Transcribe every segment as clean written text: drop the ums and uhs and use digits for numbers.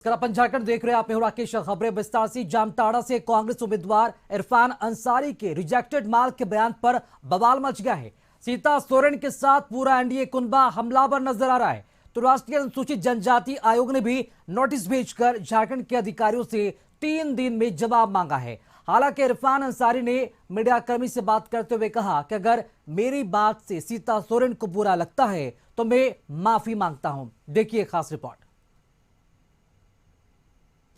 अपन झारखंड देख रहे हैं आप। मैं हूं राकेश। खबरें विस्तार से। जामताड़ा से कांग्रेस उम्मीदवार इरफान अंसारी के रिजेक्टेड माल के बयान पर बवाल मच गया है। सीता सोरेन के साथ पूरा एनडीए कुनबा हमलावर नजर आ रहा है। तो राष्ट्रीय अनुसूचित जनजाति आयोग ने भी नोटिस भेजकर झारखंड के अधिकारियों से 3 दिन में जवाब मांगा है। हालांकि इरफान अंसारी ने मीडियाकर्मी से बात करते हुए कहा कि अगर मेरी बात से सीता सोरेन को बुरा लगता है तो मैं माफी मांगता हूं। देखिए खास रिपोर्ट।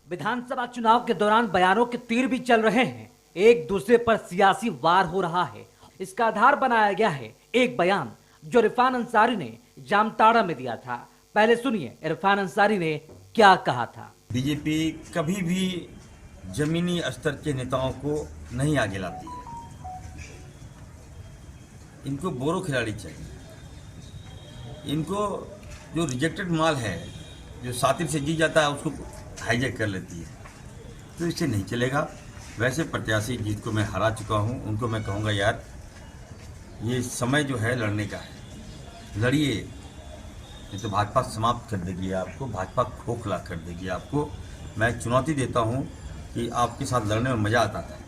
विधानसभा चुनाव के दौरान बयानों के तीर भी चल रहे हैं। एक दूसरे पर सियासी वार हो रहा है। इसका आधार बनाया गया है एक बयान जो इरफान अंसारी ने जामताड़ा में दिया था। पहले सुनिए इरफान अंसारी ने क्या कहा था। बीजेपी कभी भी जमीनी स्तर के नेताओं को नहीं आगे लाती है। इनको बोरो खिलाड़ी चाहिए। इनको जो रिजेक्टेड माल है, जो सातिर से जी जाता है, उसको हाईजैक कर लेती है। तो इससे नहीं चलेगा। वैसे प्रत्याशी जीत को मैं हरा चुका हूं, उनको मैं कहूंगा यार ये समय जो है लड़ने का है, लड़िए। नहीं तो भाजपा समाप्त कर देगी आपको, भाजपा खोखला कर देगी आपको। मैं चुनौती देता हूं कि आपके साथ लड़ने में मजा आता है।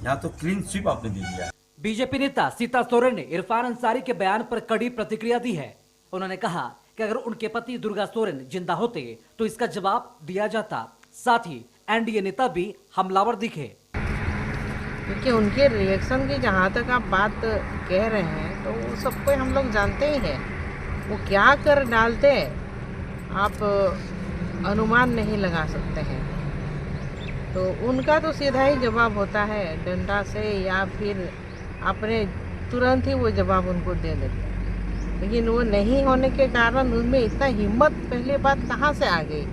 यहाँ तो क्लीन स्वीप आपने दे दिया है। बीजेपी नेता सीता सोरेन ने इरफान अंसारी के बयान पर कड़ी प्रतिक्रिया दी है। उन्होंने कहा कि अगर उनके पति दुर्गा सोरेन जिंदा होते तो इसका जवाब दिया जाता। साथ ही एनडीए नेता भी हमलावर दिखे। क्योंकि उनके रिएक्शन की जहाँ तक आप बात कह रहे हैं तो वो सबको हम लोग जानते ही हैं। वो क्या कर डालते हैं आप अनुमान नहीं लगा सकते हैं। तो उनका तो सीधा ही जवाब होता है डंडा से, या फिर अपने तुरंत ही वो जवाब उनको दे देते हैं। लेकिन वो नहीं होने के कारण उनमें इतना हिम्मत पहले बात कहाँ से आ गई?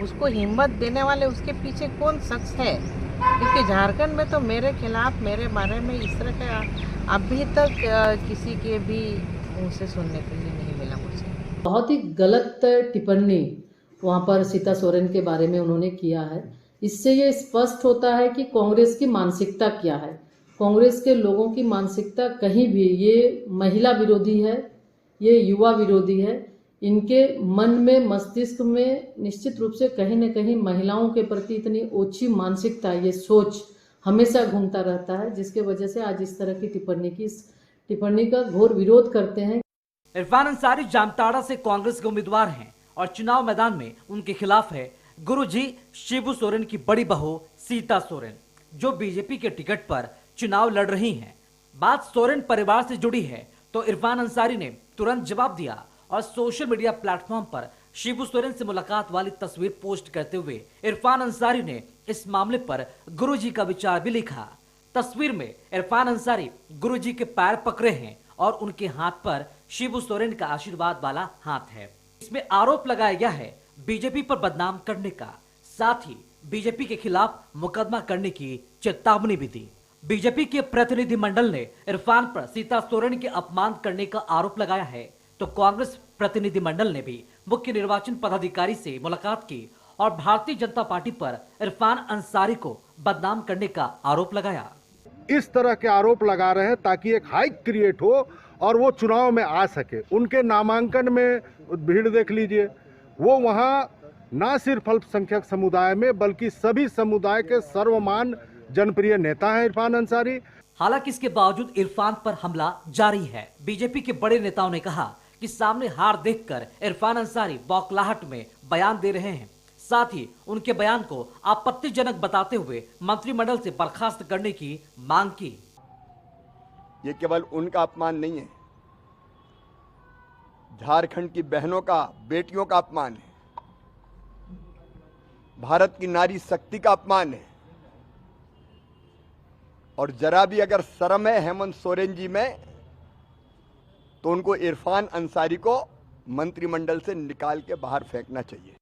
उसको हिम्मत देने वाले उसके पीछे कौन शख्स है? क्योंकि झारखंड में तो मेरे खिलाफ, मेरे बारे में इस तरह का अभी तक किसी के भी मुँह से सुनने के लिए नहीं मिला मुझे। बहुत ही गलत टिप्पणी वहाँ पर सीता सोरेन के बारे में उन्होंने किया है। इससे ये स्पष्ट होता है कि कांग्रेस की मानसिकता क्या है। कांग्रेस के लोगों की मानसिकता कहीं भी ये महिला विरोधी है, ये युवा विरोधी है। इनके मन में, मस्तिष्क में निश्चित रूप से कहीं न कहीं महिलाओं के प्रति इतनी ओछी मानसिकता, ये सोच हमेशा घूमता रहता है, जिसके वजह से आज इस तरह की टिप्पणी का घोर विरोध करते हैं। इरफान अंसारी जामताड़ा से कांग्रेस के उम्मीदवार हैं और चुनाव मैदान में उनके खिलाफ है गुरुजी शिबू सोरेन की बड़ी बहू सीता सोरेन, जो बीजेपी के टिकट पर चुनाव लड़ रही हैं। बात सोरेन परिवार से जुड़ी है तो इरफान अंसारी ने तुरंत जवाब दिया और सोशल मीडिया प्लेटफॉर्म पर शिबू सोरेन से मुलाकात वाली तस्वीर पोस्ट करते हुए इरफान अंसारी ने इस मामले पर गुरुजी का विचार भी लिखा। तस्वीर में इरफान अंसारी गुरुजी के पैर पकड़े हैं और उनके हाथ पर शिबू सोरेन का आशीर्वाद वाला हाथ है। इसमें आरोप लगाया गया है बीजेपी पर बदनाम करने का, साथ ही बीजेपी के खिलाफ मुकदमा करने की चेतावनी भी दी। बीजेपी के प्रतिनिधि मंडल ने इरफान पर सीता सोरेन के अपमान करने का आरोप लगाया है तो कांग्रेस प्रतिनिधि मंडल ने भी मुख्य निर्वाचन पदाधिकारी से मुलाकात की और भारतीय जनता पार्टी पर इरफान अंसारी को बदनाम करने का आरोप लगाया। इस तरह के आरोप लगा रहे हैं ताकि एक हाइक क्रिएट हो और वो चुनाव में आ सके। उनके नामांकन में भीड़ देख लीजिए। वो वहाँ ना सिर्फ अल्पसंख्यक समुदाय में बल्कि सभी समुदाय के सर्वमान जनप्रिय नेता हैं इरफान अंसारी। हालांकि इसके बावजूद इरफान पर हमला जारी है। बीजेपी के बड़े नेताओं ने कहा कि सामने हार देखकर इरफान अंसारी बौखलाहट में बयान दे रहे हैं। साथ ही उनके बयान को आपत्तिजनक बताते हुए मंत्रिमंडल से बर्खास्त करने की मांग की। ये केवल उनका अपमान नहीं है, झारखंड की बहनों का, बेटियों का अपमान है, भारत की नारी शक्ति का अपमान है। और जरा भी अगर शर्म है हेमंत सोरेन जी में तो उनको इरफान अंसारी को मंत्रिमंडल से निकाल के बाहर फेंकना चाहिए।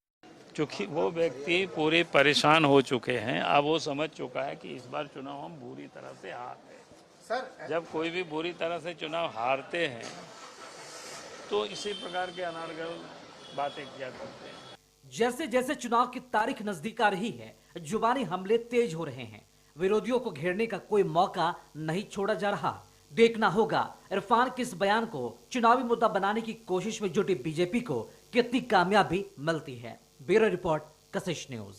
क्योंकि वो व्यक्ति पूरे परेशान हो चुके हैं। अब वो समझ चुका है कि इस बार चुनाव हम बुरी तरह से हारते हैं। सर, जब कोई भी बुरी तरह से चुनाव हारते हैं तो इसी प्रकार के अनारगल बातें किया करते हैं। जैसे जैसे चुनाव की तारीख नजदीक आ रही है, जुबानी हमले तेज हो रहे हैं। विरोधियों को घेरने का कोई मौका नहीं छोड़ा जा रहा। देखना होगा इरफान के इस बयान को चुनावी मुद्दा बनाने की कोशिश में जुटी बीजेपी को कितनी कामयाबी मिलती है। Bureau report. कशिश न्यूज।